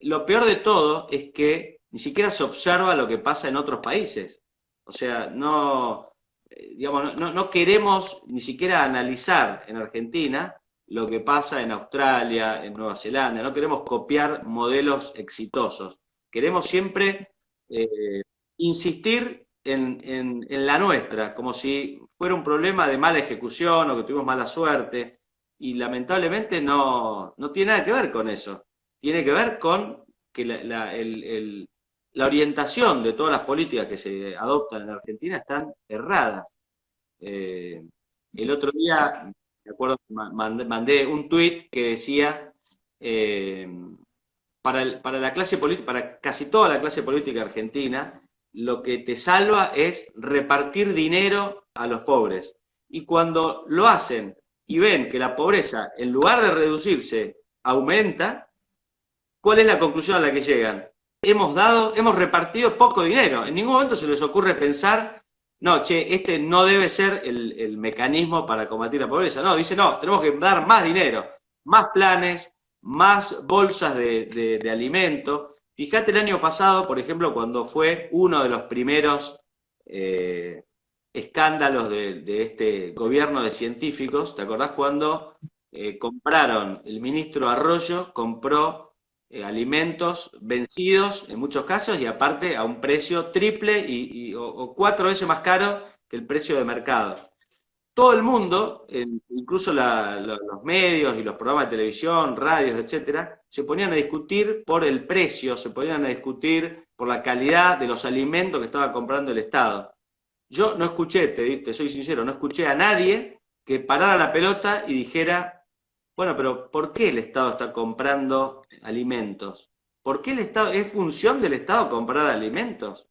lo peor de todo es que ni siquiera se observa lo que pasa en otros países. O sea, no, digamos, no queremos ni siquiera analizar en Argentina lo que pasa en Australia, en Nueva Zelanda, no queremos copiar modelos exitosos. Queremos siempre eh, insistir en la nuestra, como si fuera un problema de mala ejecución o que tuvimos mala suerte, y lamentablemente no tiene nada que ver con eso. Tiene que ver con que la orientación de todas las políticas que se adoptan en Argentina están erradas. Eh, el otro día, me acuerdo, mandé un tuit que decía, eh, para la clase política, para casi toda la clase política argentina, lo que te salva es repartir dinero a los pobres. Y cuando lo hacen y ven que la pobreza, en lugar de reducirse, aumenta, ¿cuál es la conclusión a la que llegan? Hemos repartido poco dinero. En ningún momento se les ocurre pensar, no, che, este no debe ser el mecanismo para combatir la pobreza. No, dice, no, tenemos que dar más dinero, más planes, más bolsas de alimento. Fíjate el año pasado, por ejemplo, cuando fue uno de los primeros escándalos de este gobierno de científicos, ¿te acordás cuando compraron, el ministro Arroyo compró alimentos vencidos en muchos casos y aparte a un precio triple o 4 veces más caro que el precio de mercado? Todo el mundo, incluso los medios y los programas de televisión, radios, etcétera, se ponían a discutir por el precio, se ponían a discutir por la calidad de los alimentos que estaba comprando el Estado. Yo no escuché, te soy sincero, no escuché a nadie que parara la pelota y dijera, bueno, pero ¿por qué el Estado está comprando alimentos? ¿Por qué el Estado, es función del Estado comprar alimentos?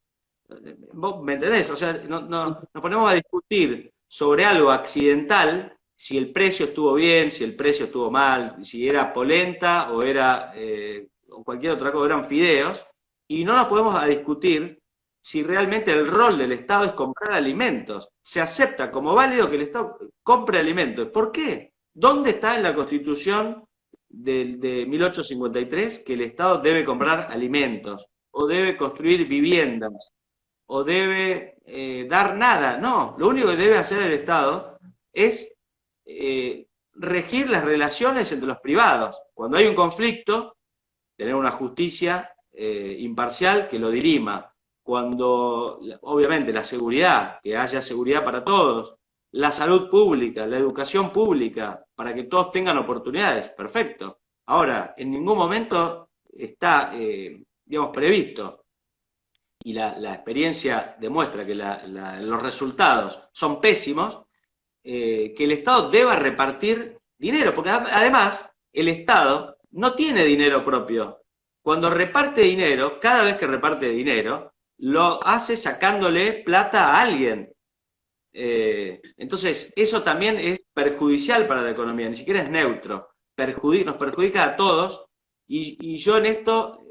¿Vos me entendés? O sea, nos ponemos a discutir sobre algo accidental, si el precio estuvo bien, si el precio estuvo mal, si era polenta o era o cualquier otra cosa, eran fideos, y no nos podemos a discutir si realmente el rol del Estado es comprar alimentos. Se acepta como válido que el Estado compre alimentos. ¿Por qué? ¿Dónde está en la Constitución de 1853 que el Estado debe comprar alimentos o debe construir viviendas o debe dar nada? No, lo único que debe hacer el Estado es regir las relaciones entre los privados. Cuando hay un conflicto, tener una justicia imparcial que lo dirima. Cuando, obviamente, la seguridad, que haya seguridad para todos, la salud pública, la educación pública, para que todos tengan oportunidades, perfecto. Ahora, en ningún momento está, digamos, previsto, y la experiencia demuestra que los resultados son pésimos, que el Estado deba repartir dinero, porque además el Estado no tiene dinero propio. Cuando reparte dinero, cada vez que reparte dinero, lo hace sacándole plata a alguien. Entonces, eso también es perjudicial para la economía, ni siquiera es neutro. Nos perjudica a todos, y yo en esto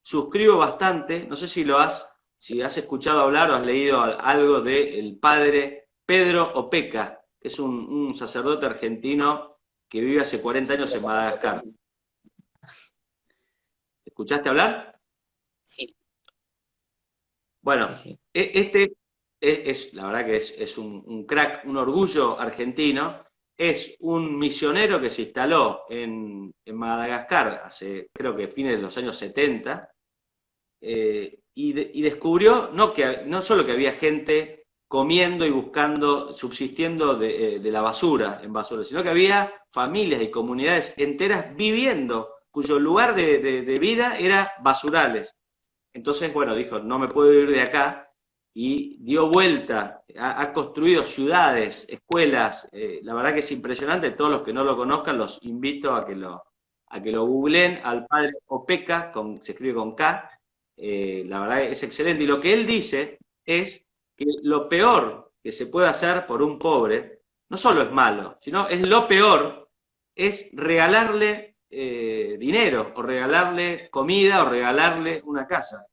suscribo bastante. No sé si has escuchado hablar o has leído algo del padre Pedro Opeca, que es un sacerdote argentino que vive hace 40 años en Madagascar. ¿Escuchaste hablar? Sí, Bueno, sí, sí. este la verdad que es un crack, un orgullo argentino. Es un misionero que se instaló en Madagascar hace, creo que fines de los años 70, y descubrió no solo que había gente comiendo y buscando, subsistiendo de la basura en basura, sino que había familias y comunidades enteras viviendo, cuyo lugar de vida era basurales. Entonces, bueno, dijo, no me puedo ir de acá, y dio vuelta, ha construido ciudades, escuelas. La verdad que es impresionante. Todos los que no lo conozcan los invito a que lo googleen al padre Opeca, se escribe con K. La verdad es excelente, y lo que él dice es que lo peor que se puede hacer por un pobre no solo es malo, sino es lo peor, es regalarle dinero, o regalarle comida, o regalarle una casa,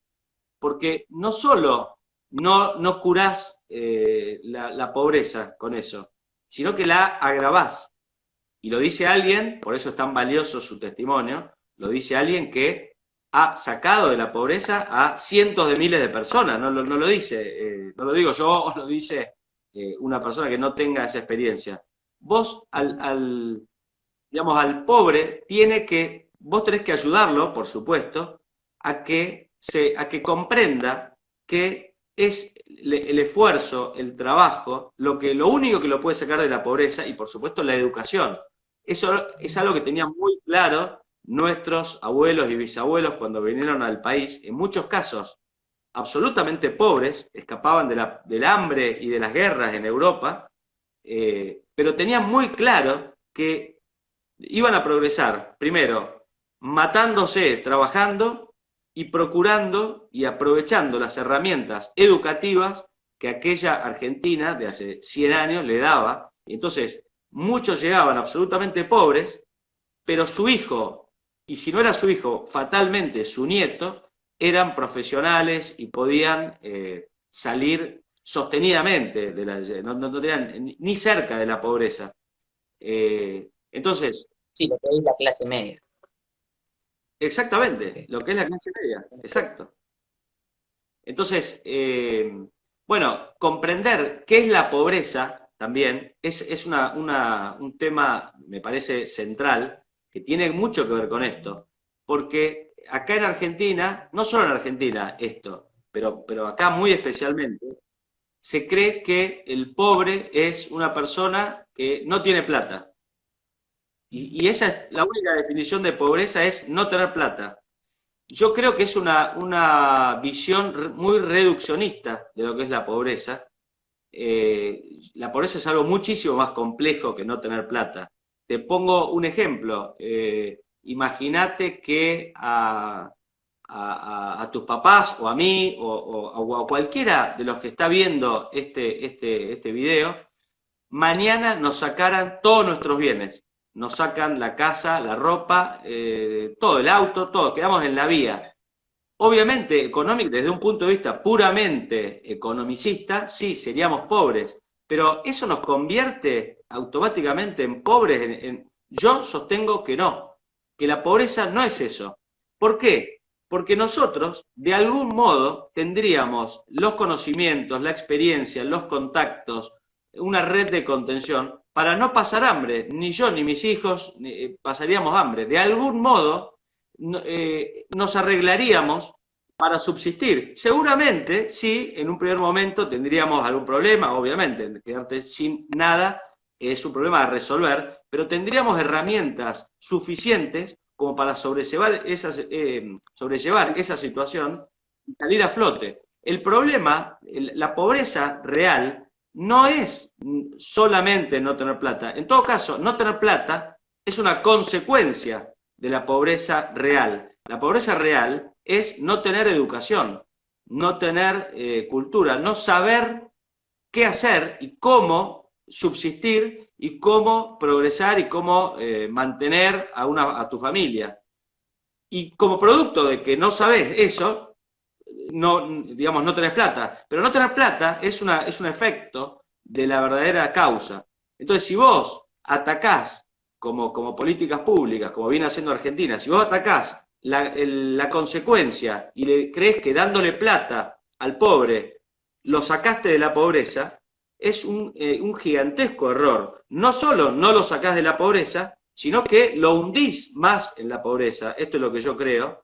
porque no solo no curás la pobreza con eso, sino que la agravás. Y lo dice alguien, por eso es tan valioso su testimonio, lo dice alguien que ha sacado de la pobreza a cientos de miles de personas. No lo dice, no lo digo yo, o lo dice una persona que no tenga esa experiencia. Vos digamos, al pobre vos tenés que ayudarlo, por supuesto, a que comprenda que es el esfuerzo, el trabajo, lo único que lo puede sacar de la pobreza, y por supuesto la educación. Eso es algo que tenían muy claro nuestros abuelos y bisabuelos cuando vinieron al país, en muchos casos absolutamente pobres, escapaban del hambre y de las guerras en Europa, pero tenían muy claro que iban a progresar, primero, matándose, trabajando y procurando y aprovechando las herramientas educativas que aquella Argentina de hace 100 años le daba. Entonces, muchos llegaban absolutamente pobres, pero su hijo, y si no era su hijo, fatalmente su nieto, eran profesionales y podían salir sostenidamente no tenían ni cerca de la pobreza. Entonces, Sí, lo que es la clase media. exactamente, Okay. lo que es la clase media, exacto. Entonces, bueno, comprender qué es la pobreza también es un tema, me parece, central, que tiene mucho que ver con esto, porque acá en Argentina, no solo en Argentina esto, pero acá muy especialmente, se cree que el pobre es una persona que no tiene plata. Y esa es la única definición de pobreza, es no tener plata. Yo creo que es una visión muy reduccionista de lo que es la pobreza. La pobreza es algo muchísimo más complejo que no tener plata. Te pongo un ejemplo. Imagínate que a tus papás o a mí o a cualquiera de los que está viendo este video, mañana nos sacaran todos nuestros bienes. Nos sacan la casa, la ropa, todo, el auto, todo, quedamos en la vía. Obviamente, económico, desde un punto de vista puramente economicista, sí, seríamos pobres, pero eso nos convierte automáticamente en pobres. Yo sostengo que no, que la pobreza no es eso. ¿Por qué? Porque nosotros, de algún modo, tendríamos los conocimientos, la experiencia, los contactos, una red de contención para no pasar hambre. Ni yo ni mis hijos pasaríamos hambre. De algún modo nos arreglaríamos para subsistir. Seguramente, sí, en un primer momento tendríamos algún problema, obviamente, quedarte sin nada es un problema a resolver, pero tendríamos herramientas suficientes como para sobrellevar esa situación y salir a flote. El problema, la pobreza real, no es solamente no tener plata. En todo caso, no tener plata es una consecuencia de la pobreza real. La pobreza real es no tener educación, no tener cultura, no saber qué hacer y cómo subsistir y cómo progresar y cómo mantener a tu familia. Y como producto de que no sabes eso, digamos, no tenés plata. Pero no tener plata es un efecto de la verdadera causa. Entonces, si vos atacás como políticas públicas, como viene haciendo Argentina, si vos atacás la consecuencia y le crees que dándole plata al pobre lo sacaste de la pobreza, es un gigantesco error. No solo no lo sacás de la pobreza, sino que lo hundís más en la pobreza. Esto es lo que yo creo.